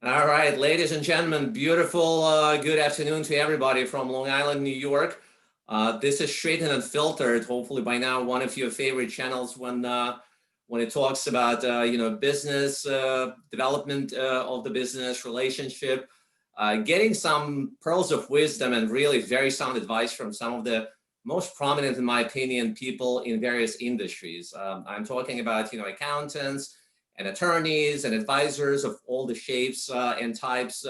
All right, ladies and gentlemen, beautiful good afternoon to everybody from Long Island, New York. This is Straight and Unfiltered. Hopefully by now one of your favorite channels when it talks about business development of the business relationship, getting some pearls of wisdom and really very sound advice from some of the most prominent, in my opinion, people in various industries. I'm talking about accountants and attorneys and advisors of all the shapes and types.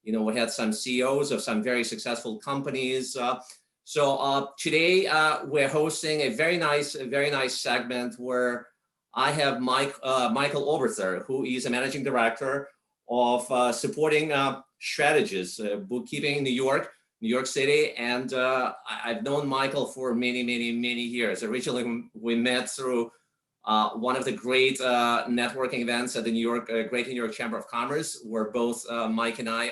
We had some CEOs of some very successful companies. So today we're hosting a very nice segment where I have Michael Oberther, who is a managing director of Supporting Strategies Bookkeeping in New York City. And I've known Michael for many years. Originally, we met through one of the great networking events at the Great New York Chamber of Commerce, where both Mike and I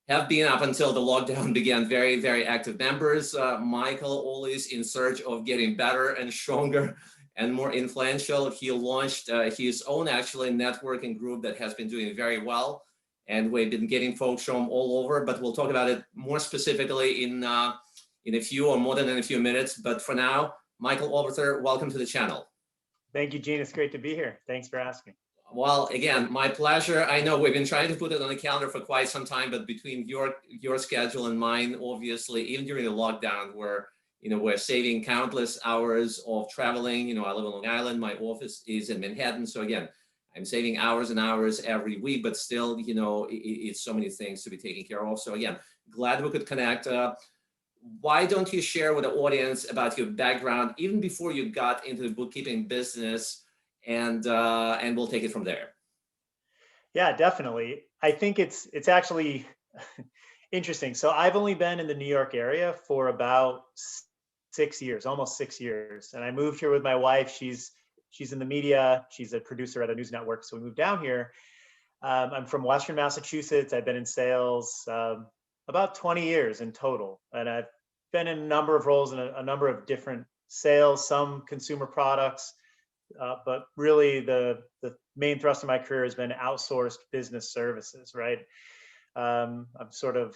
have been, up until the lockdown began, very active members. Michael always in search of getting better and stronger and more influential. He launched his own actually networking group that has been doing very well, and we've been getting folks from all over. But we'll talk about it more specifically in a few, or more than in a few minutes. But for now, Michael Oberther, welcome to the channel. Thank you, Gene. It's great to be here. Thanks for asking. Well, again, my pleasure. I know we've been trying to put it on the calendar for quite some time, but between your schedule and mine, obviously, even during the lockdown, we're saving countless hours of traveling. I live on Long Island. My office is in Manhattan. So again, I'm saving hours and hours every week, but still, it's so many things to be taken care of. So again, glad we could connect. Why don't you share with the audience about your background, even before you got into the bookkeeping business, and we'll take it from there. Yeah, definitely. I think it's actually interesting. So I've only been in the New York area for about 6 years, almost 6 years. And I moved here with my wife. She's in the media. She's a producer at a news network. So we moved down here. I'm from Western Massachusetts. I've been in sales about 20 years in total. And I've been in a number of roles in a number of different sales, some consumer products, but really the main thrust of my career has been outsourced business services, right? I'm sort of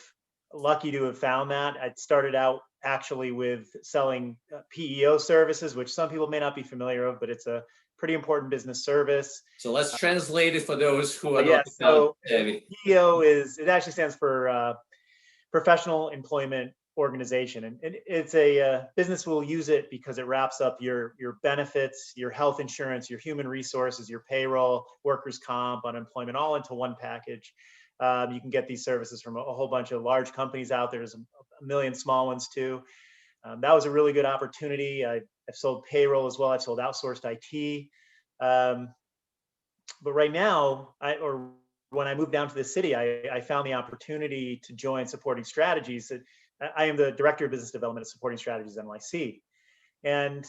lucky to have found that. I started out actually with selling PEO services, which some people may not be familiar with, but it's a pretty important business service. So let's translate it for those who are not. So PEO it actually stands for Professional Employment Organization, and it's a business will use it because it wraps up your benefits, your health insurance, your human resources, your payroll, workers' comp, unemployment, all into one package. You can get these services from a whole bunch of large companies out there. There's a million small ones too. That was a really good opportunity. I've sold payroll as well. I've sold outsourced IT. But right now, when I moved down to the city, I found the opportunity to join Supporting Strategies. I am the Director of Business Development at Supporting Strategies NYC. And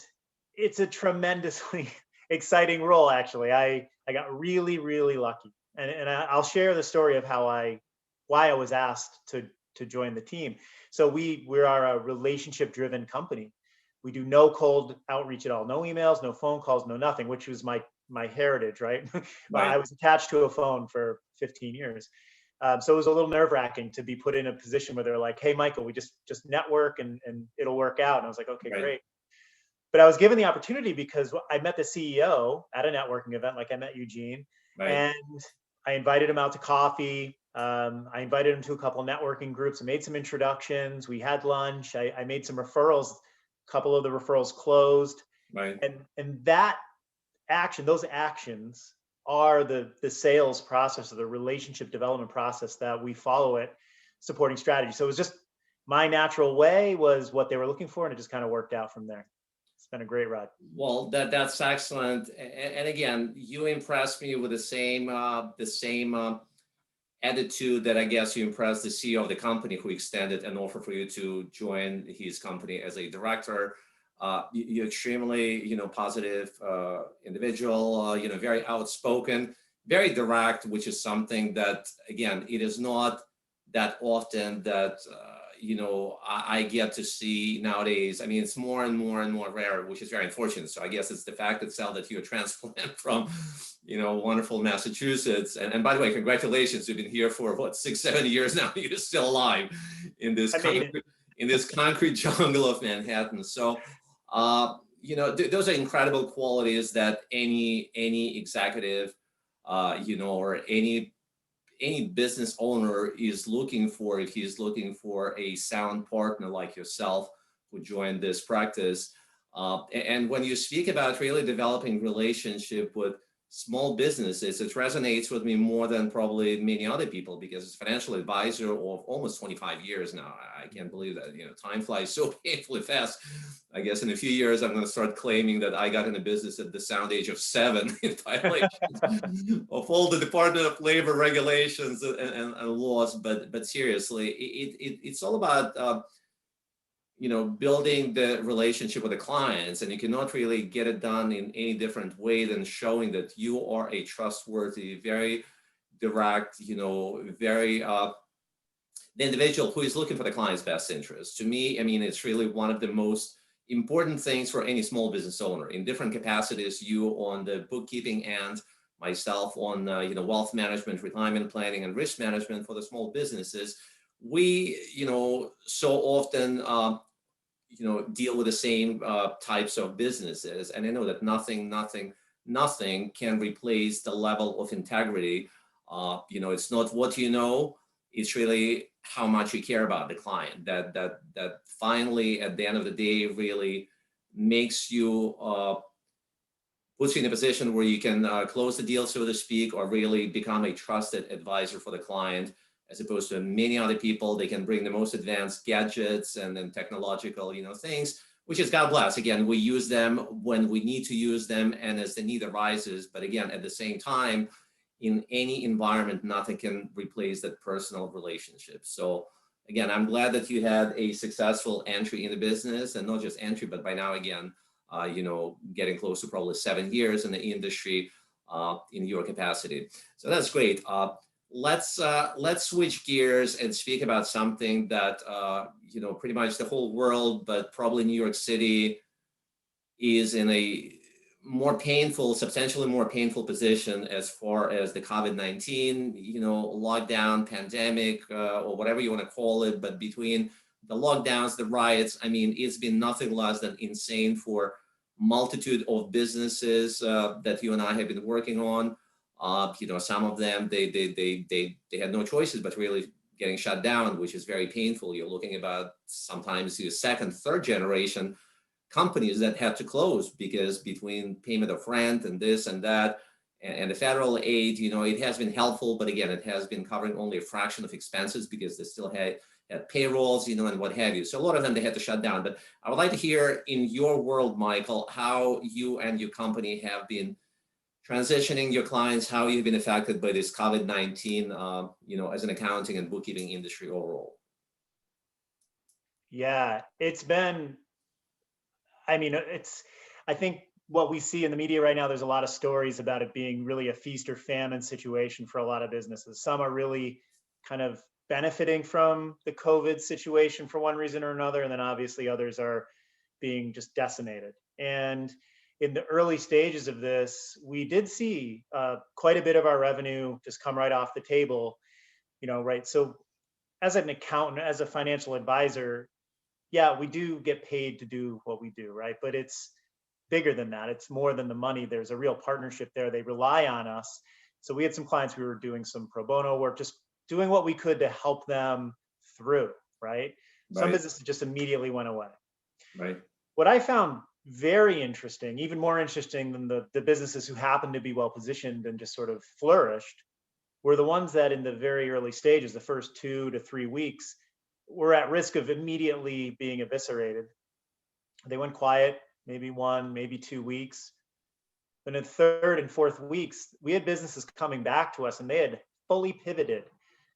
it's a tremendously exciting role, actually. I got really lucky. And I'll share the story of why I was asked to join the team. So we are a relationship-driven company. We do no cold outreach at all, no emails, no phone calls, no nothing, which was my heritage, right? Right. I was attached to a phone for 15 years. So it was a little nerve-wracking to be put in a position where they're like, hey, Michael, we just network and it'll work out. And I was like, okay, right. Great. But I was given the opportunity because I met the CEO at a networking event, like I met Eugene, Right. and I invited him out to coffee. I invited him to a couple of networking groups and made some introductions. We had lunch. I made some referrals. A couple of the referrals closed. Right. And those actions are the sales process, or the relationship development process that we follow at Supporting Strategy. So it was just my natural way was what they were looking for, and it just kind of worked out from there. It's been a great ride. Well, that's excellent. And again, you impressed me with the same attitude that I guess you impressed the CEO of the company, who extended an offer for you to join his company as a director. You're extremely, positive individual, very outspoken, very direct, which is something that, again, it is not that often that, I get to see nowadays. I mean, it's more and more and more rare, which is very unfortunate. So I guess it's the fact itself that you're a transplant from, wonderful Massachusetts. And by the way, congratulations. You've been here for what, 6-7 years now. You're still alive in this concrete jungle of Manhattan. So, those are incredible qualities that any executive, or any business owner is looking for if he's looking for a sound partner like yourself who joined this practice. And when you speak about really developing relationship with small businesses, it resonates with me more than probably many other people, because as a financial advisor of almost 25 years now, I can't believe that, time flies so painfully fast. I guess in a few years, I'm going to start claiming that I got into business at the sound age of 7 in violation of all the Department of Labor regulations and laws. But seriously, it's all about, building the relationship with the clients, and you cannot really get it done in any different way than showing that you are a trustworthy, very direct, very the individual who is looking for the client's best interest. To me, I mean, it's really one of the most important things for any small business owner in different capacities. You on the bookkeeping and myself on wealth management, retirement planning, and risk management for the small businesses. We so often deal with the same types of businesses, and I know that nothing can replace the level of integrity. It's not what it's really how much you care about the client that finally at the end of the day really makes you puts you in a position where you can close the deal, so to speak, or really become a trusted advisor for the client, as opposed to many other people. They can bring the most advanced gadgets and then technological things, which is, God bless. Again, we use them when we need to use them and as the need arises. But again, at the same time, in any environment, nothing can replace that personal relationship. So again, I'm glad that you had a successful entry in the business, and not just entry, but by now, again, getting close to probably 7 years in the industry in your capacity. So that's great. Let's switch gears and speak about something that, pretty much the whole world, but probably New York City is in a substantially more painful position as far as the COVID-19, lockdown, pandemic, or whatever you want to call it. But between the lockdowns, the riots, I mean, it's been nothing less than insane for multitude of businesses that you and I have been working on. Some of them, they had no choices but really getting shut down, which is very painful. You're looking about sometimes your second, third generation companies that had to close because between payment of rent and this and that and the federal aid, it has been helpful, but again, it has been covering only a fraction of expenses because they still had payrolls, and what have you. So a lot of them, they had to shut down. But I would like to hear in your world, Michael, how you and your company have been transitioning your clients, how you've been affected by this COVID-19, as an accounting and bookkeeping industry overall. Yeah, it's been, I think what we see in the media right now, there's a lot of stories about it being really a feast or famine situation for a lot of businesses. Some are really kind of benefiting from the COVID situation for one reason or another, and then obviously others are being just decimated. And in the early stages of this, we did see quite a bit of our revenue just come right off the table, right? So as an accountant, as a financial advisor, yeah, we do get paid to do what we do, right? But it's bigger than that. It's more than the money. There's a real partnership there. They rely on us. So we had some clients, we were doing some pro bono work, just doing what we could to help them through, right? Some businesses just immediately went away. Right. What I found very interesting, even more interesting than the businesses who happened to be well positioned and just sort of flourished, were the ones that in the very early stages, the first 2 to 3 weeks, were at risk of immediately being eviscerated. They went quiet, maybe 1, maybe 2 weeks. Then in third and fourth weeks, we had businesses coming back to us and they had fully pivoted.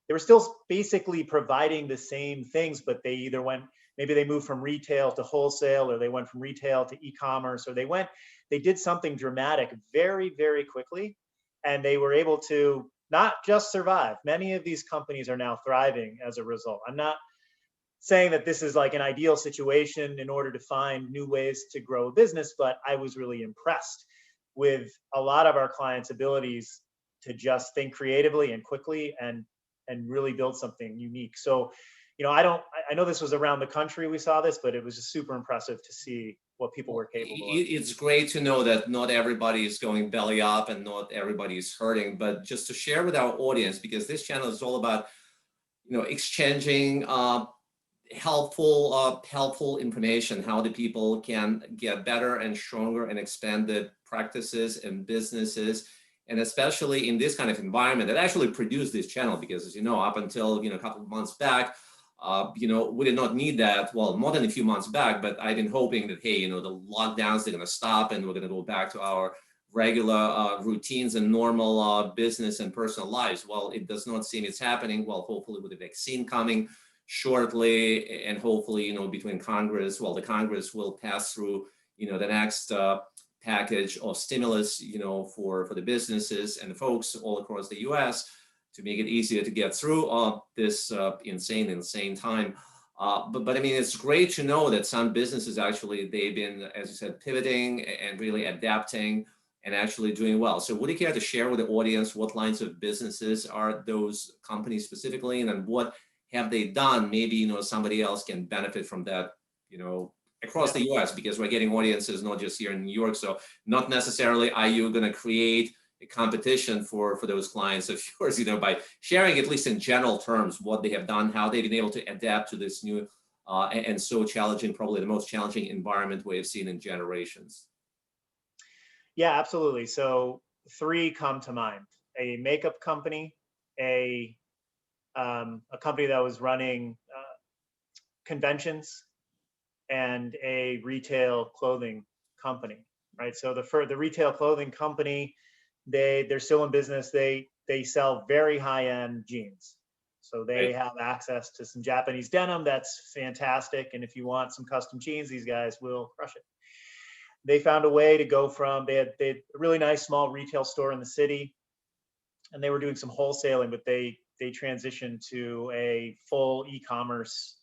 They were still basically providing the same things, but they either maybe they moved from retail to wholesale, or they went from retail to e-commerce, or they did something dramatic very, very quickly. And they were able to not just survive. Many of these companies are now thriving as a result. I'm not saying that this is like an ideal situation in order to find new ways to grow a business, but I was really impressed with a lot of our clients' abilities to just think creatively and quickly and really build something unique. So, I know this was around the country we saw this, but it was just super impressive to see what people were capable of. It's great to know that not everybody is going belly up and not everybody is hurting, but just to share with our audience, because this channel is all about, exchanging helpful information, how the people can get better and stronger and expand the practices and businesses. And especially in this kind of environment that actually produced this channel, because as you know, up until, a couple of months back, we did not need that. Well, more than a few months back, but I've been hoping that, hey, the lockdowns are going to stop and we're going to go back to our regular routines and normal business and personal lives. Well, it does not seem it's happening. Well, hopefully with the vaccine coming shortly, and hopefully, between Congress, the Congress will pass through, the next package of stimulus, for the businesses and the folks all across the U.S. to make it easier to get through this insane time. But I mean, it's great to know that some businesses actually, they've been, as you said, pivoting and really adapting and actually doing well. So would you care to share with the audience what lines of businesses are those companies specifically, and then what have they done? Maybe, somebody else can benefit from that, across the US, because we're getting audiences not just here in New York. So not necessarily are you going to create a competition for those clients of yours, by sharing, at least in general terms, what they have done, how they've been able to adapt to this new and so challenging, probably the most challenging environment we have seen in generations. Yeah, absolutely. So 3 come to mind: a makeup company, a company that was running conventions, and a retail clothing company. Right. So the retail clothing company, they're still in business. They sell very high end jeans. So they have access to some Japanese denim that's fantastic. And if you want some custom jeans, these guys will crush it. They found a way to go from, they had a really nice small retail store in the city, and they were doing some wholesaling, but they transitioned to a full e-commerce.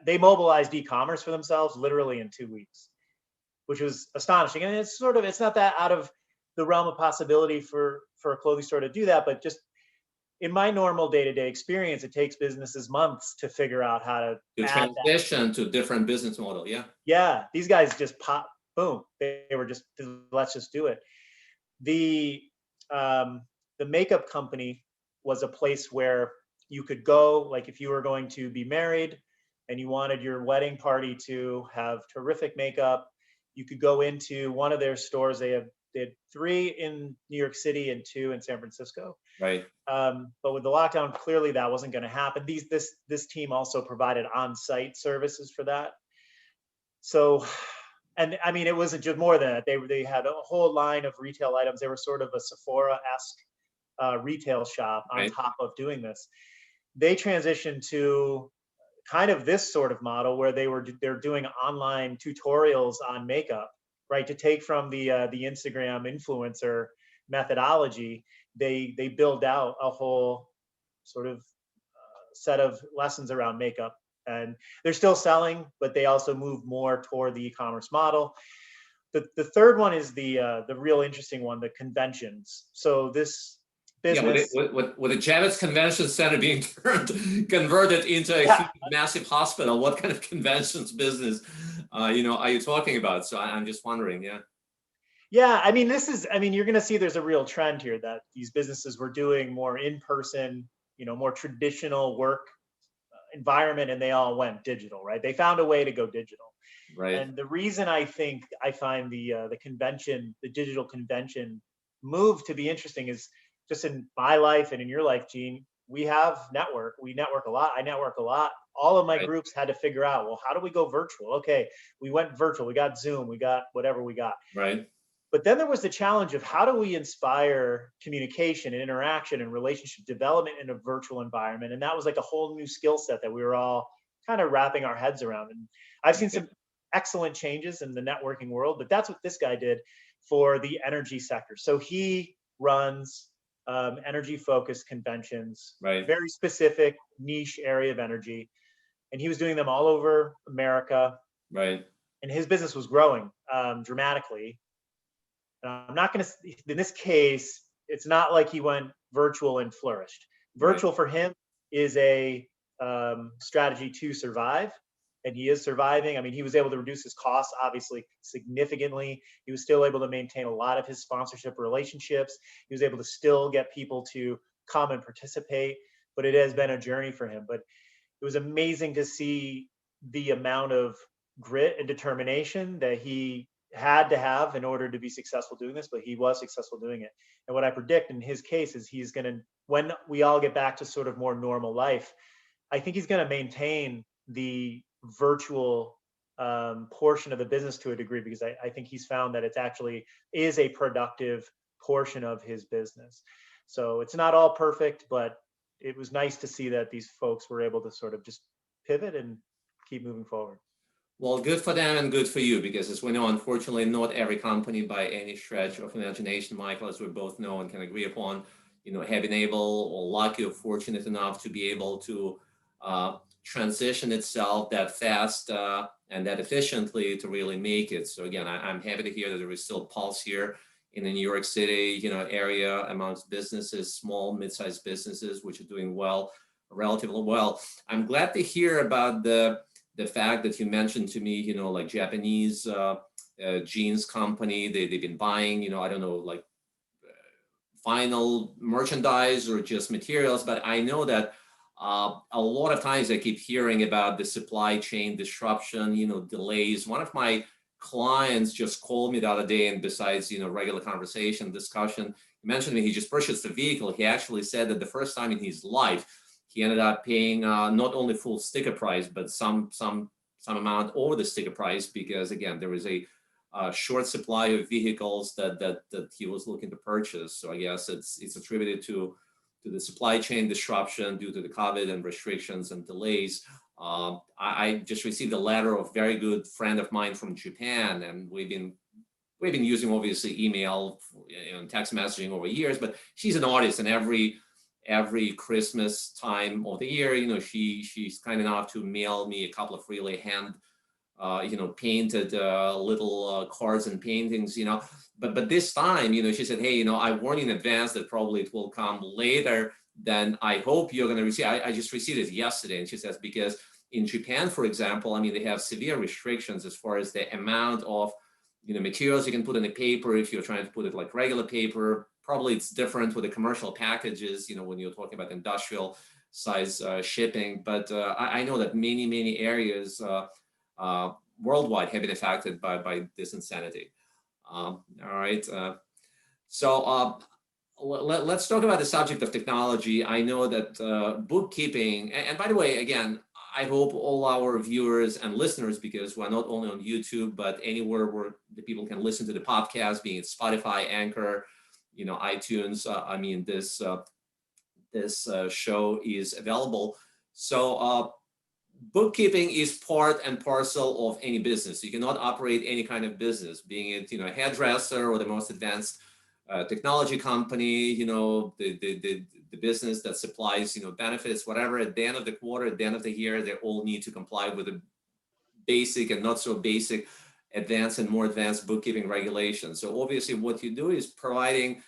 They mobilized e-commerce for themselves literally in 2 weeks, which was astonishing. And it's not that out of the realm of possibility for a clothing store to do that, but just in my normal day-to-day experience, it takes businesses months to figure out how to transition to a different business model. Yeah, these guys just pop, boom. They were just, let's just do it. The makeup company was a place where you could go, like if you were going to be married and you wanted your wedding party to have terrific makeup, you could go into one of their stores. They had 3 in New York City and 2 in San Francisco. Right. But with the lockdown, clearly that wasn't going to happen. This team also provided on-site services for that. So, and I mean, it wasn't just more than that. They had a whole line of retail items. They were sort of a Sephora-esque retail shop on top of doing this. They transitioned to kind of this sort of model where they're doing online tutorials on makeup, right? To take from the Instagram influencer methodology, they build out a whole sort of set of lessons around makeup, and they're still selling, but they also move more toward the e-commerce model. The third one is the real interesting one, the conventions. So this business, with the Javits Convention Center being converted into a huge, massive hospital, what kind of conventions business, are you talking about? So I'm just wondering. Yeah, I mean, you're going to see there's a real trend here that these businesses were doing more in-person, more traditional work environment, and they all went digital, right? They found a way to go digital. Right. And the reason I find the digital convention move to be interesting is just in my life and in your life, Gene, we network a lot. I network a lot. All of my groups had to figure out, well, how do we go virtual? Okay, we went virtual. We got Zoom. We got whatever we got. Right. But then there was the challenge of how do we inspire communication and interaction and relationship development in a virtual environment? And that was like a whole new skill set that we were all kind of wrapping our heads around. And I've seen some excellent changes in the networking world, but that's what this guy did for the energy sector. So he runs energy-focused conventions, Right. very specific niche area of energy. And he was doing them all over America. Right. And his business was growing dramatically. And I'm not going to, in this case, it's not like he went virtual and flourished. Right. Virtual for him is a strategy to survive. And he is surviving. I mean, he was able to reduce his costs, obviously, significantly. He was still able to maintain a lot of his sponsorship relationships. He was able to still get people to come and participate. But it has been a journey for him. But it was amazing to see the amount of grit and determination that he had to have in order to be successful doing this, but he was successful doing it. And what I predict in his case is he's going to, when we all get back to sort of more normal life, I think he's going to maintain the virtual portion of the business to a degree, because I think he's found that it's actually is a productive portion of his business. So it's not all perfect, but it was nice to see that these folks were able to sort of just pivot and keep moving forward. Well, good for them and good for you, because as we know, unfortunately, not every company by any stretch of imagination, Michael, as we both know and can agree upon, have been able or lucky or fortunate enough to be able to transition itself that fast and that efficiently to really make it. So again, I'm happy to hear that there is still pulse here in the New York City, area amongst businesses, small, mid-sized businesses, which are doing well, relatively well. I'm glad to hear about the fact that you mentioned to me, like Japanese jeans company, they've been buying, I don't know, like final merchandise or just materials, but I know that a lot of times I keep hearing about the supply chain disruption, delays. One of my clients just called me the other day, and besides, regular conversation, discussion, he mentioned to me he just purchased a vehicle. He actually said that the first time in his life, he ended up paying not only full sticker price, but some amount over the sticker price, because again, there was a short supply of vehicles that he was looking to purchase. So I guess it's attributed to the supply chain disruption due to the COVID and restrictions and delays. I just received a letter of a very good friend of mine from Japan, and we've been using obviously email and text messaging over years, but she's an artist, and every Christmas time of the year, she's kind enough to mail me a couple of really hand, painted little cards and paintings, but this time, she said, hey, I warned you in advance that probably it will come later than I hope you're going to receive. I just received it yesterday. And she says, because in Japan, for example, they have severe restrictions as far as the amount of, materials you can put in a paper. If you're trying to put it like regular paper, probably it's different with the commercial packages, when you're talking about industrial size shipping. But I know that many areas worldwide have been affected by this insanity. All right. So let's talk about the subject of technology. I know that bookkeeping, and by the way, again, I hope all our viewers and listeners, because we're not only on YouTube, but anywhere where the people can listen to the podcast, being it Spotify, Anchor, iTunes. This show is available. So bookkeeping is part and parcel of any business. You cannot operate any kind of business, being it a hairdresser or the most advanced technology company, the business that supplies benefits, whatever. At the end of the quarter, at the end of the year, they all need to comply with the basic and not so basic, advanced and more advanced bookkeeping regulations. So obviously, what you do is providing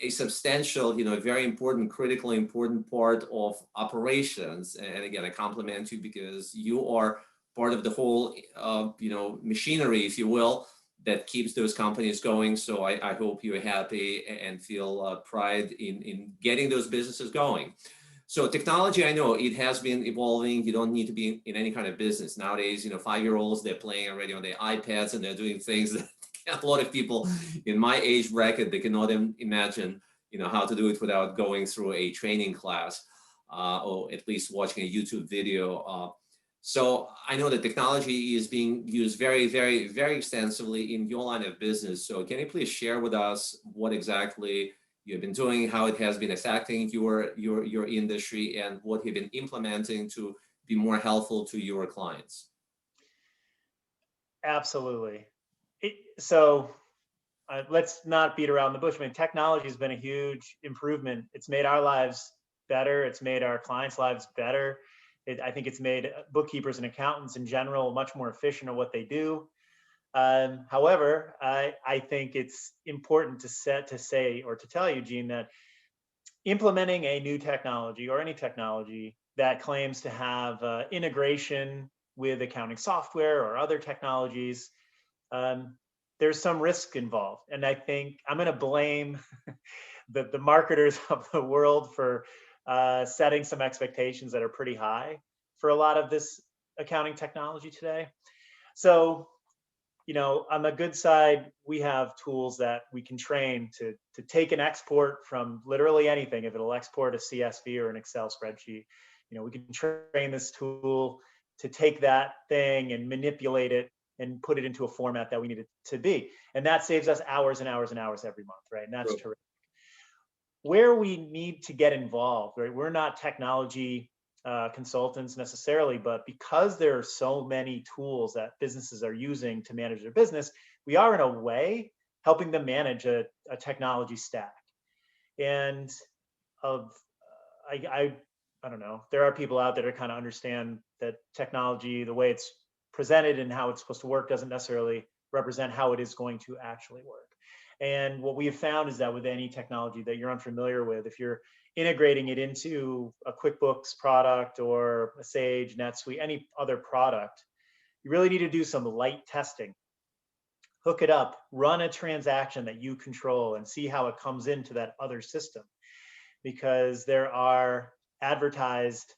a substantial, very important, critically important part of operations. And again, I compliment you because you are part of the whole, machinery, if you will, that keeps those companies going. So I hope you're happy and feel pride in getting those businesses going. So technology, I know it has been evolving. You don't need to be in any kind of business nowadays. 5-year-olds, they're playing already on their iPads and they're doing things that a lot of people in my age bracket, they cannot imagine, how to do it without going through a training class or at least watching a YouTube video. So I know that technology is being used very, very, very extensively in your line of business. So can you please share with us what exactly you've been doing, how it has been affecting your industry, and what you've been implementing to be more helpful to your clients? Absolutely. So let's not beat around the bush. I mean, technology has been a huge improvement. It's made our lives better. It's made our clients' lives better. I think it's made bookkeepers and accountants in general much more efficient at what they do. However, I think it's important to say or to tell you, Gene, that implementing a new technology or any technology that claims to have integration with accounting software or other technologies, there's some risk involved. And I think I'm going to blame the marketers of the world for setting some expectations that are pretty high for a lot of this accounting technology today. So, on the good side, we have tools that we can train to take an export from literally anything. If it'll export a CSV or an Excel spreadsheet, we can train this tool to take that thing and manipulate it and put it into a format that we need it to be. And that saves us hours and hours and hours every month, right? And that's terrific. Where we need to get involved, right? We're not technology consultants necessarily, but because there are so many tools that businesses are using to manage their business, we are in a way helping them manage a technology stack. And I don't know, there are people out there that kind of understand that technology, the way it's presented and how it's supposed to work, doesn't necessarily represent how it is going to actually work. And what we have found is that with any technology that you're unfamiliar with, if you're integrating it into a QuickBooks product or a Sage, NetSuite, any other product, you really need to do some light testing. Hook it up, run a transaction that you control and see how it comes into that other system. Because there are advertised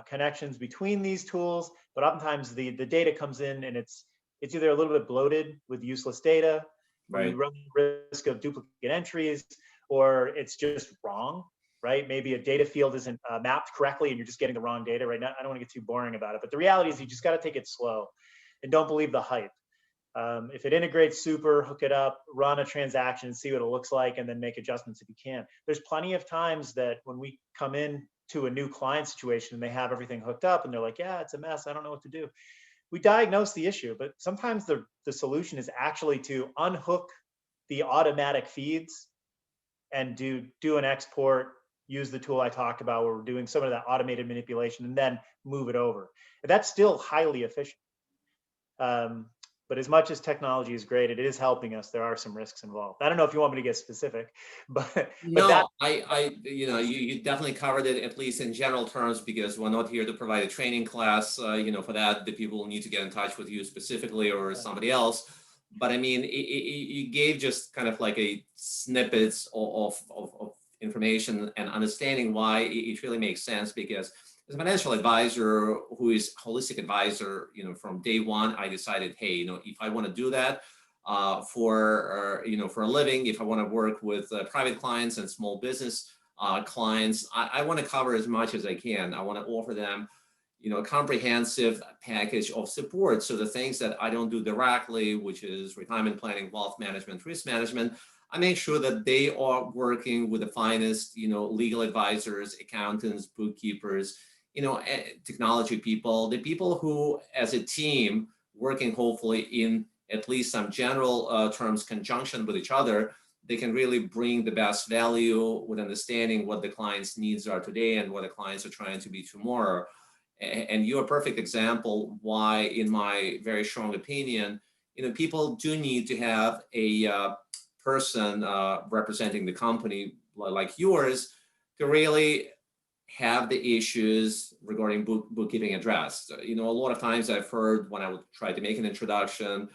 connections between these tools, but oftentimes the data comes in and it's either a little bit bloated with useless data, right? You run the risk of duplicate entries, or it's just wrong, right? Maybe a data field isn't mapped correctly and you're just getting the wrong data right now. I don't want to get too boring about it, but the reality is you just got to take it slow and don't believe the hype. If it integrates super, hook it up, run a transaction, see what it looks like, and then make adjustments if you can. There's plenty of times that when we come in to a new client situation and they have everything hooked up and they're like, yeah, it's a mess, I don't know what to do. We diagnose the issue, but sometimes the solution is actually to unhook the automatic feeds and do an export, use the tool I talked about where we're doing some of that automated manipulation and then move it over. And that's still highly efficient. But as much as technology is great, it is helping us. There are some risks involved. I don't know if you want me to get specific, but no, you definitely covered it, at least in general terms, because we're not here to provide a training class. For that, the people need to get in touch with you specifically or somebody else. But I mean, you gave just kind of like a snippets of information and understanding why it really makes sense. Because as a financial advisor who is holistic advisor, from day one, I decided, hey, if I want to do that for a living, if I want to work with private clients and small business clients, I want to cover as much as I can. I want to offer them, a comprehensive package of support. So the things that I don't do directly, which is retirement planning, wealth management, risk management, I make sure that they are working with the finest, legal advisors, accountants, bookkeepers, technology people, the people who, as a team, working hopefully in at least some general terms, conjunction with each other, they can really bring the best value with understanding what the client's needs are today and what the clients are trying to be tomorrow. And you're a perfect example why, in my very strong opinion, people do need to have a person representing the company like yours to really have the issues regarding bookkeeping addressed. A lot of times I've heard when I would try to make an introduction,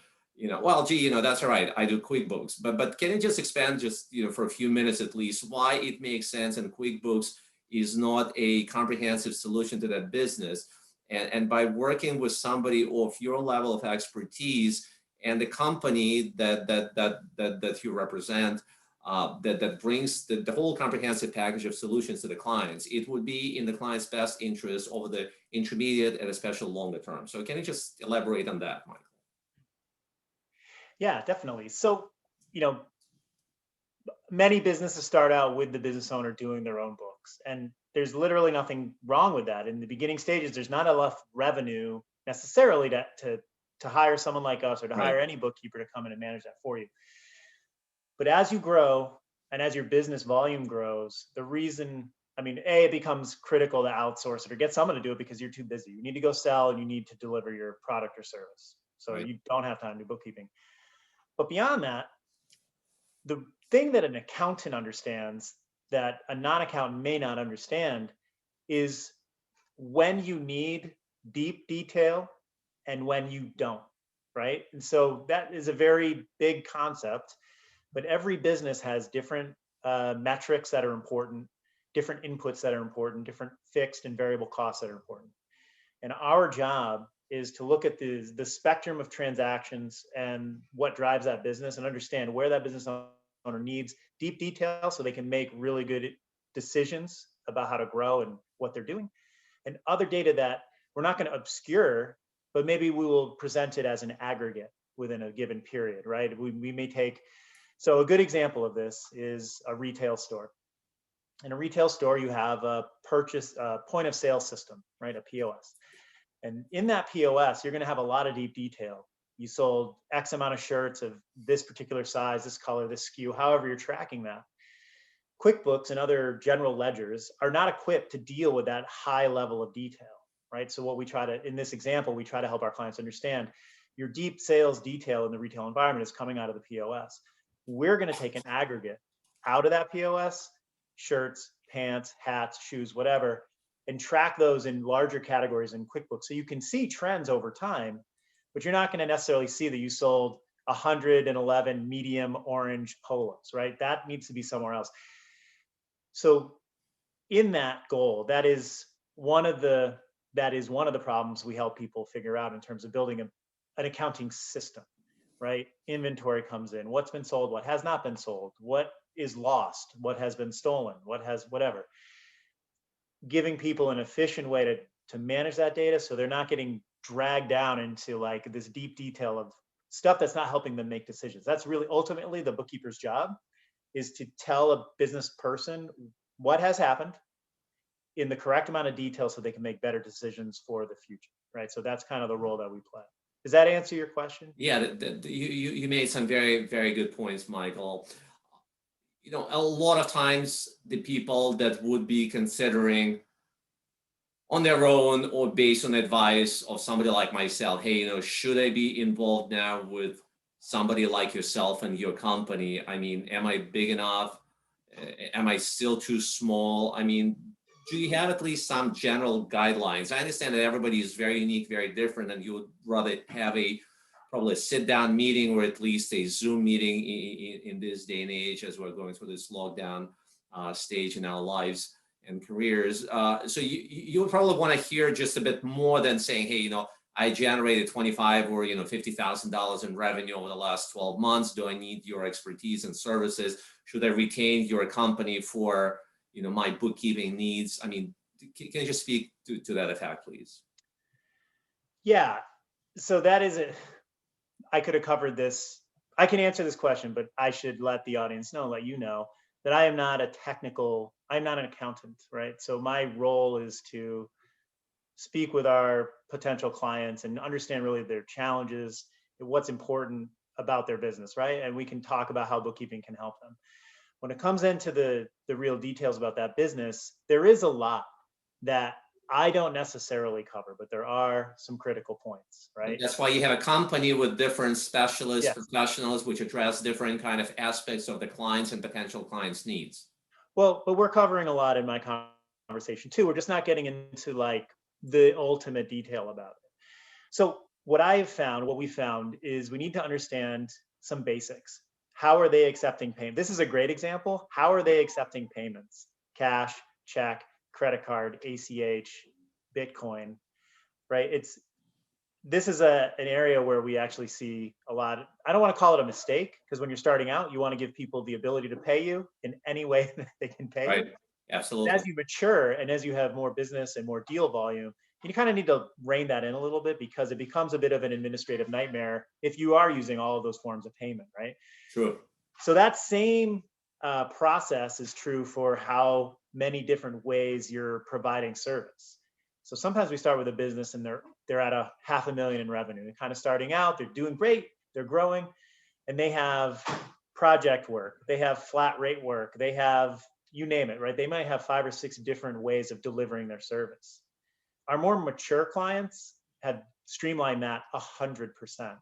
well, gee, that's all right, I do QuickBooks. But can you just expand just, for a few minutes at least, why it makes sense and QuickBooks is not a comprehensive solution to that business? And by working with somebody of your level of expertise and the company that you represent, that brings the whole comprehensive package of solutions to the clients, it would be in the client's best interest over the intermediate and especially longer term. So can you just elaborate on that, Michael? Yeah, definitely. So, many businesses start out with the business owner doing their own books, and there's literally nothing wrong with that. In the beginning stages, there's not enough revenue necessarily to hire someone like us or to hire any bookkeeper to come in and manage that for you. But as you grow and as your business volume grows, the reason, I mean, A, it becomes critical to outsource it or get someone to do it because you're too busy. You need to go sell and you need to deliver your product or service. So Right. you don't have time to do bookkeeping. But beyond that, the thing that an accountant understands that a non-accountant may not understand is when you need deep detail and when you don't, right? And so that is a very big concept, but every business has different metrics that are important, different inputs that are important, different fixed and variable costs that are important. And our job is to look at the spectrum of transactions and what drives that business and understand where that business owner needs deep detail so they can make really good decisions about how to grow and what they're doing. And other data that we're not going to obscure, but maybe we will present it as an aggregate within a given period, right? We may take, so a good example of this is a retail store. In a retail store, you have a purchase point of sale system, right? A POS. And in that POS, you're going to have a lot of deep detail. You sold X amount of shirts of this particular size, this color, this SKU, however you're tracking that. QuickBooks and other general ledgers are not equipped to deal with that high level of detail, right? So what we try to, in this example, we try to help our clients understand your deep sales detail in the retail environment is coming out of the POS. We're going to take an aggregate out of that POS, shirts, pants, hats, shoes, whatever, and track those in larger categories in QuickBooks. So you can see trends over time, but you're not going to necessarily see that you sold 111 medium orange polos, right? That needs to be somewhere else. So in that goal, that is one of the problems we help people figure out in terms of building an accounting system, right? Inventory comes in, what's been sold, what has not been sold, what is lost, what has been stolen, what has whatever. Giving people an efficient way to manage that data so they're not getting dragged down into like this deep detail of stuff that's not helping them make decisions. That's really ultimately the bookkeeper's job, is to tell a business person what has happened in the correct amount of detail so they can make better decisions for the future, right? So that's kind of the role that we play. Does that answer your question? Yeah, you made some very, very good points, Michael. You know, a lot of times the people that would be considering on their own or based on advice of somebody like myself, hey, you know, should I be involved now with somebody like yourself and your company? I mean, am I big enough? Am I still too small? I mean, do you have at least some general guidelines? I understand that everybody is very unique, very different, and you would rather have probably a sit-down meeting or at least a Zoom meeting in this day and age as we're going through this lockdown stage in our lives and careers. So you would probably want to hear just a bit more than saying, hey, you know, I generated $25 or $50,000 in revenue over the last 12 months. Do I need your expertise and services? Should I retain your company for my bookkeeping needs? I mean, can you just speak to that effect, please? Yeah. So that is it. I could have covered this. I can answer this question, but I should let the audience know, let you know that I'm not an accountant, right? So my role is to speak with our potential clients and understand really their challenges, what's important about their business, right? And we can talk about how bookkeeping can help them. When it comes into the real details about that business, there is a lot that I don't necessarily cover, but there are some critical points, right? That's why you have a company with different specialists, Yes. professionals, which address different kind of aspects of the clients and potential clients' needs. Well, but we're covering a lot in my conversation too. We're just not getting into like the ultimate detail about it. So what we found is we need to understand some basics. How are they accepting payment? This is a great example. How are they accepting payments? Cash, check, credit card, ACH, Bitcoin, right? This is an area where we actually see a lot. I don't want to call it a mistake, because when you're starting out, you want to give people the ability to pay you in any way that they can pay Right. you. Absolutely. As you mature and as you have more business and more deal volume, you kind of need to rein that in a little bit, because it becomes a bit of an administrative nightmare if you are using all of those forms of payment, right? True. So that same process is true for how many different ways you're providing service. So sometimes we start with a business and they're at a $500,000 in revenue. They're kind of starting out, they're doing great, they're growing, and they have project work, they have flat rate work, they have, you name it, right? They might have 5 or 6 different ways of delivering their service. Our more mature clients have streamlined that 100%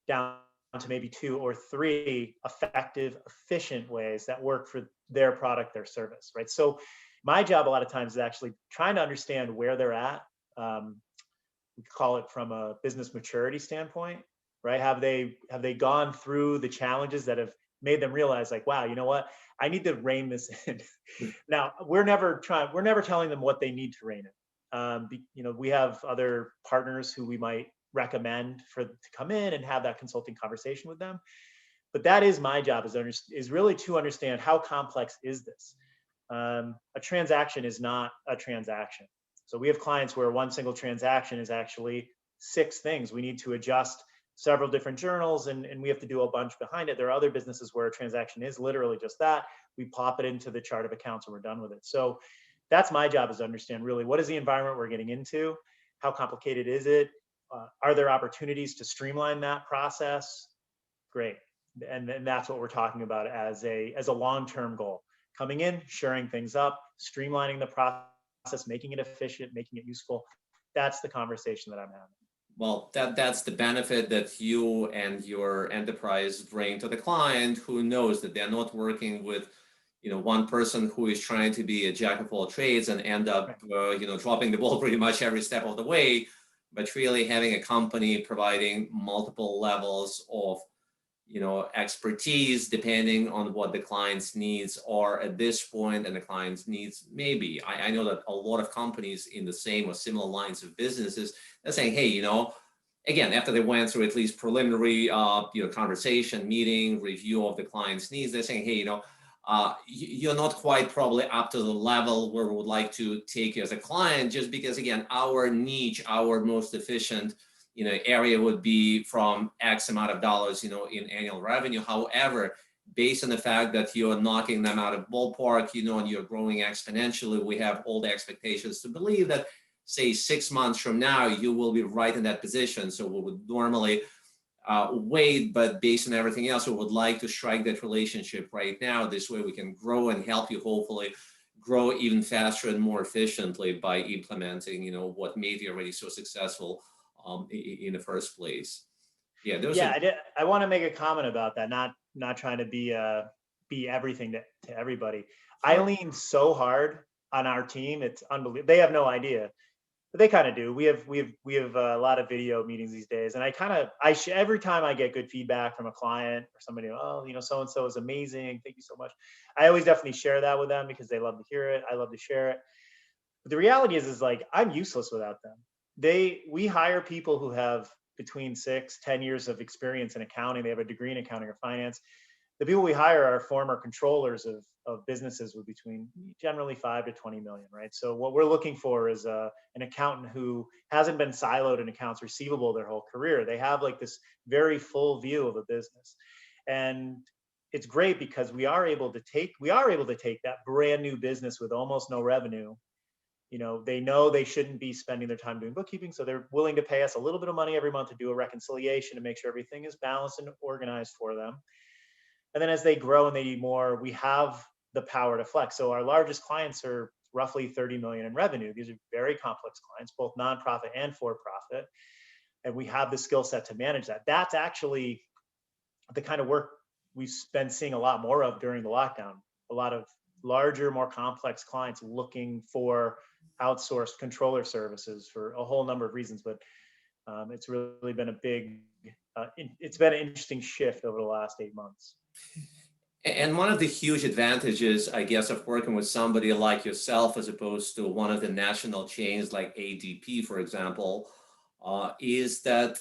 down to maybe 2 or 3 effective, efficient ways that work for their product, their service, right? So my job a lot of times is actually trying to understand where they're at. We call it from a business maturity standpoint, right? Have they gone through the challenges that have made them realize, like, wow, you know what? I need to rein this in. Now, we're never telling them what they need to rein in. We have other partners who we might recommend to come in and have that consulting conversation with them. But that is my job, is really to understand how complex is this. A transaction is not a transaction. So we have clients where one single transaction is actually 6 things. We need to adjust several different journals and we have to do a bunch behind it. There are other businesses where a transaction is literally just that. We pop it into the chart of accounts and we're done with it. So that's my job, is to understand really what is the environment we're getting into, how complicated is it, are there opportunities to streamline that process? Great. And that's what we're talking about as a long-term goal. Coming in, shoring things up, streamlining the process, making it efficient, making it useful. That's the conversation that I'm having. Well, that's the benefit that you and your enterprise bring to the client, who knows that they're not working with, one person who is trying to be a jack of all trades and end up, dropping the ball pretty much every step of the way, but really having a company providing multiple levels of, expertise depending on what the client's needs are at this point, and the client's needs maybe. I know that a lot of companies in the same or similar lines of businesses, they're saying, hey, again, after they went through at least preliminary, conversation, meeting, review of the client's needs, they're saying, hey, you're not quite probably up to the level where we would like to take you as a client, just because, again, our niche, our most efficient, area would be from X amount of dollars, in annual revenue. However, based on the fact that you're knocking them out of ballpark, and you're growing exponentially, we have all the expectations to believe that, say, 6 months from now, you will be right in that position. So we would normally wait, but based on everything else, we would like to strike that relationship right now. This way we can grow and help you hopefully grow even faster and more efficiently by implementing, what made you already so successful in the first place. Yeah, I want to make a comment about that. Not trying to be everything to everybody. Sure. I lean so hard on our team; it's unbelievable. They have no idea, but they kind of do. We have a lot of video meetings these days, and every time I get good feedback from a client or somebody, so and so is amazing, thank you so much. I always definitely share that with them because they love to hear it. I love to share it. But the reality is like, I'm useless without them. We hire people who have between 6-10 years of experience in accounting. They have a degree in accounting or finance. The people we hire are former controllers of businesses with between generally 5 to 20 million, right? So what we're looking for is an accountant who hasn't been siloed in accounts receivable their whole career. They have like this very full view of a business. And it's great because we are able to take that brand new business with almost no revenue. They know they shouldn't be spending their time doing bookkeeping, so they're willing to pay us a little bit of money every month to do a reconciliation to make sure everything is balanced and organized for them. And then as they grow and they need more, we have the power to flex. So our largest clients are roughly 30 million in revenue. These are very complex clients, both nonprofit and for-profit. And we have the skill set to manage that. That's actually the kind of work we've been seeing a lot more of during the lockdown. A lot of larger, more complex clients looking for outsourced controller services for a whole number of reasons, but it's really been it's been an interesting shift over the last 8 months. And one of the huge advantages, I guess, of working with somebody like yourself, as opposed to one of the national chains like ADP, for example, is that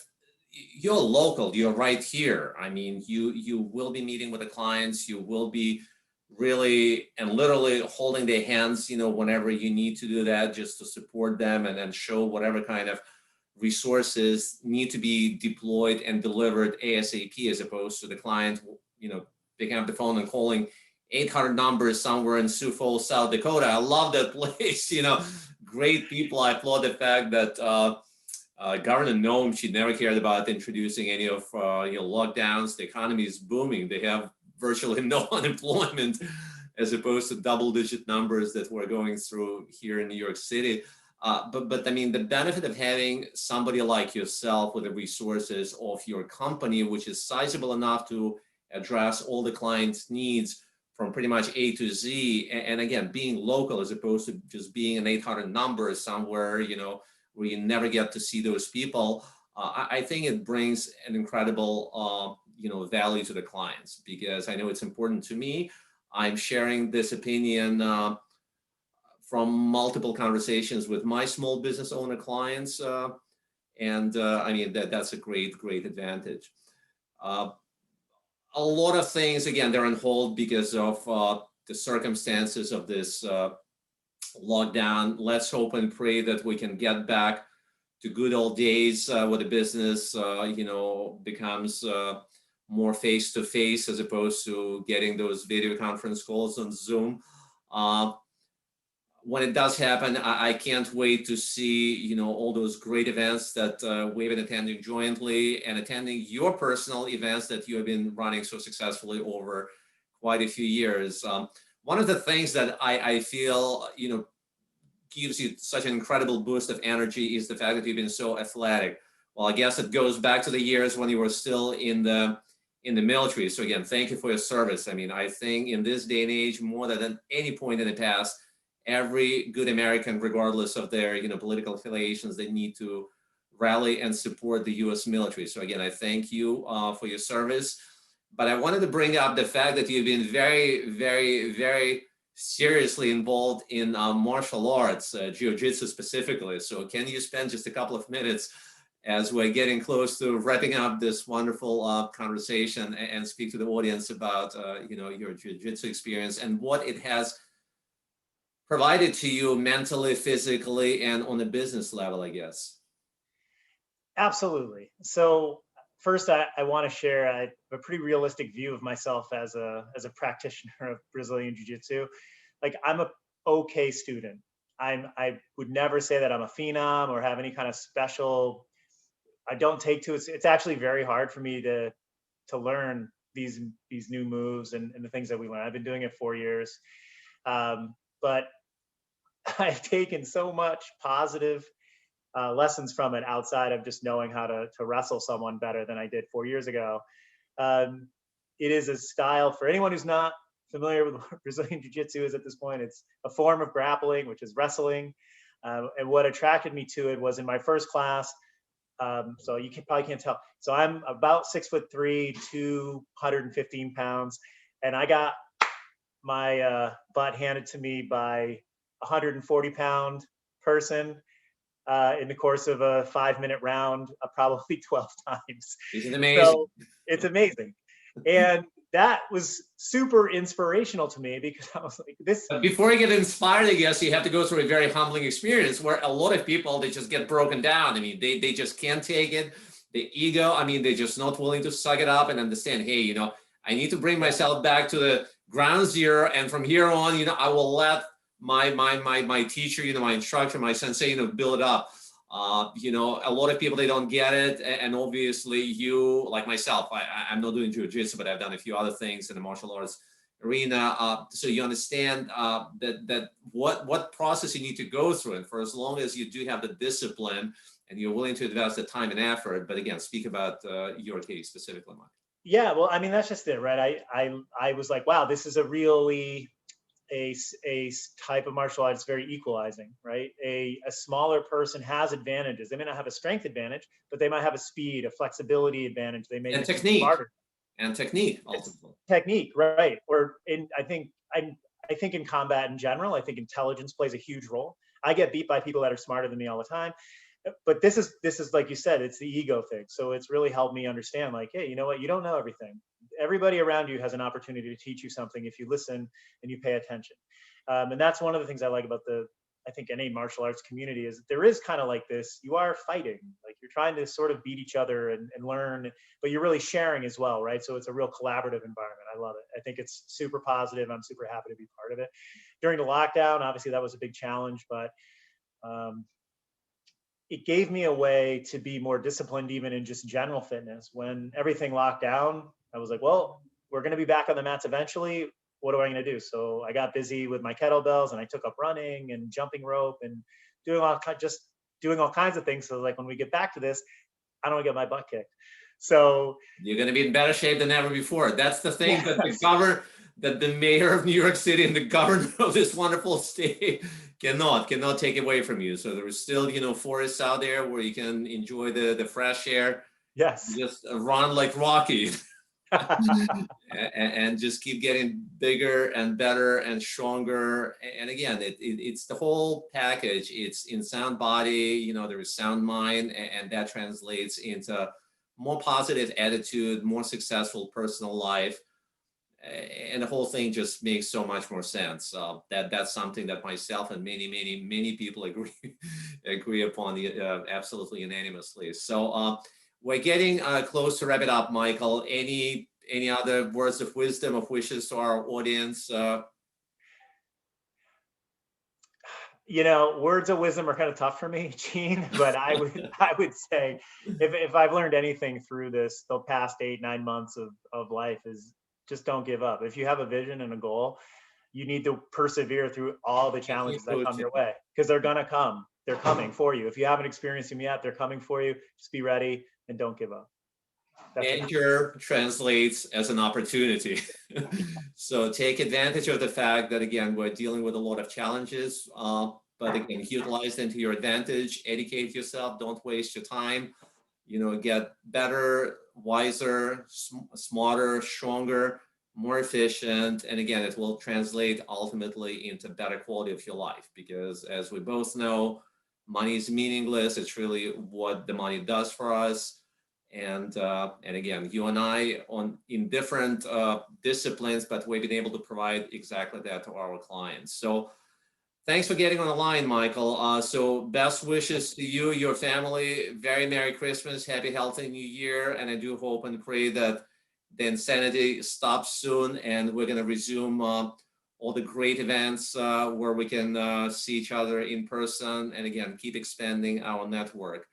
you're local, you're right here. I mean, you will be meeting with the clients, you will be really and literally holding their hands, whenever you need to do that, just to support them and then show whatever kind of resources need to be deployed and delivered ASAP, as opposed to the client, picking up the phone and calling 800 numbers somewhere in Sioux Falls, South Dakota. I love that place, great people. I applaud the fact that Governor Nome, she never cared about introducing any of lockdowns. The economy is booming. They have virtually no unemployment, as opposed to double-digit numbers that we're going through here in New York City. But I mean, the benefit of having somebody like yourself with the resources of your company, which is sizable enough to address all the client's needs from pretty much A to Z, and again, being local as opposed to just being an 800 number somewhere, where you never get to see those people. I think it brings an incredible, value to the clients, because I know it's important to me. I'm sharing this opinion from multiple conversations with my small business owner clients. I mean, that's a great advantage. A lot of things, again, they're on hold because of the circumstances of this lockdown. Let's hope and pray that we can get back to good old days where the business, becomes more face-to-face as opposed to getting those video conference calls on Zoom. When it does happen, I can't wait to see, all those great events that we've been attending jointly, and attending your personal events that you have been running so successfully over quite a few years. One of the things that I feel, gives you such an incredible boost of energy is the fact that you've been so athletic. Well, I guess it goes back to the years when you were still in the military. So again, thank you for your service. I mean, I think in this day and age, more than at any point in the past, every good American, regardless of their political affiliations, they need to rally and support the U.S. military. So again, I thank you for your service. But I wanted to bring up the fact that you've been very, very, very seriously involved in martial arts, Jiu Jitsu specifically. So can you spend just a couple of minutes as we're getting close to wrapping up this wonderful conversation, and speak to the audience about your Jiu Jitsu experience and what it has provided to you mentally, physically, and on a business level, I guess? Absolutely. So first, I want to share a pretty realistic view of myself as a practitioner of Brazilian Jiu-Jitsu. Like, I'm a okay student. I would never say that I'm a phenom or have any kind of special. I don't take to it. It's actually very hard for me to learn these new moves and the things that we learn. I've been doing it 4 years. But I've taken so much positive lessons from it outside of just knowing how to wrestle someone better than I did 4 years ago. It is a style, for anyone who's not familiar with what Brazilian Jiu-Jitsu is at this point, it's a form of grappling, which is wrestling. And what attracted me to it was in my first class. So you probably can't tell. So I'm about 6'3", 215 pounds, and I got my butt handed to me by a 140-pound person in the course of a 5-minute round, probably 12 times. Isn't it amazing? So it's amazing. And that was super inspirational to me, because I was like, this. But before you get inspired, I guess you have to go through a very humbling experience where a lot of people, they just get broken down. I mean, they just can't take it. The ego, I mean, they're just not willing to suck it up and understand, hey, I need to bring myself back to the ground zero. And from here on, I will let my teacher, my instructor, my sensei, build it up. A lot of people, they don't get it. And obviously you, like myself, I'm not doing Jiu-Jitsu, but I've done a few other things in the martial arts arena. So you understand that what process you need to go through. And for as long as you do have the discipline and you're willing to invest the time and effort. But again, speak about your case specifically, Mike. Yeah, well, I mean, that's just it, right? I was like, wow, this is a really a type of martial art. It's very equalizing, right? A smaller person has advantages. They may not have a strength advantage, but they might have a speed, a flexibility advantage. They may be smarter. And technique, ultimately. Technique, right? I think in combat in general, I think intelligence plays a huge role. I get beat by people that are smarter than me all the time. But this is like you said, it's the ego thing. So it's really helped me understand, like, hey, you know what? You don't know everything. Everybody around you has an opportunity to teach you something if you listen and you pay attention. And that's one of the things I like about I think any martial arts community, is that there is kind of like this, you are fighting, like you're trying to sort of beat each other and learn, but you're really sharing as well, right? So it's a real collaborative environment. I love it. I think it's super positive. I'm super happy to be part of it. During the lockdown, obviously that was a big challenge, but it gave me a way to be more disciplined, even in just general fitness. When everything locked down, I was like, well, we're going to be back on the mats eventually. What am I going to do? So I got busy with my kettlebells, and I took up running and jumping rope and doing all kinds of things. So like when we get back to this, I don't want to get my butt kicked. So you're going to be in better shape than ever before. That's the thing yes. that the mayor of New York City and the governor of this wonderful state cannot take away from you. So there is still, forests out there where you can enjoy the fresh air. Yes. Just run like Rocky. and just keep getting bigger and better and stronger. And again, it's the whole package. It's in sound body, there is sound mind, and that translates into more positive attitude, more successful personal life. And the whole thing just makes so much more sense. That's something that myself and many people agree upon absolutely unanimously. So we're getting close to wrap it up, Michael. Any other words of wisdom, of wishes to our audience? Words of wisdom are kind of tough for me, Gene, but I would say if I've learned anything through this, the past 8-9 months of life, is just don't give up. If you have a vision and a goal, you need to persevere through all the challenges that come your way, because they're going to come. They're coming for you. If you haven't experienced them yet, they're coming for you. Just be ready and don't give up. Danger translates as an opportunity. So take advantage of the fact that, again, we're dealing with a lot of challenges, but again, utilize them to your advantage, educate yourself, don't waste your time, get better, wiser, smarter, stronger, more efficient. And again, it will translate ultimately into better quality of your life, because as we both know, money is meaningless. It's really what the money does for us. And again, you and I in different disciplines, but we've been able to provide exactly that to our clients. So thanks for getting on the line, Michael. So best wishes to you, your family. Very Merry Christmas, Happy Healthy New Year. And I do hope and pray that the insanity stops soon, and we're going to resume all the great events where we can see each other in person, and again, keep expanding our network.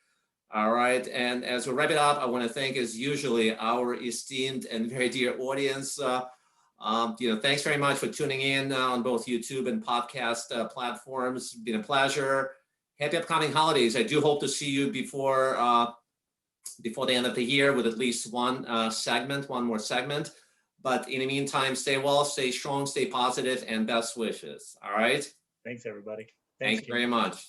All right, and as we wrap it up, I want to thank, as usually, our esteemed and very dear audience. Thanks very much for tuning in on both YouTube and podcast platforms. It's been a pleasure. Happy upcoming holidays. I do hope to see you before the end of the year with at least one more segment. But in the meantime, stay well, stay strong, stay positive, and best wishes. All right. Thanks, everybody. Thank you very much.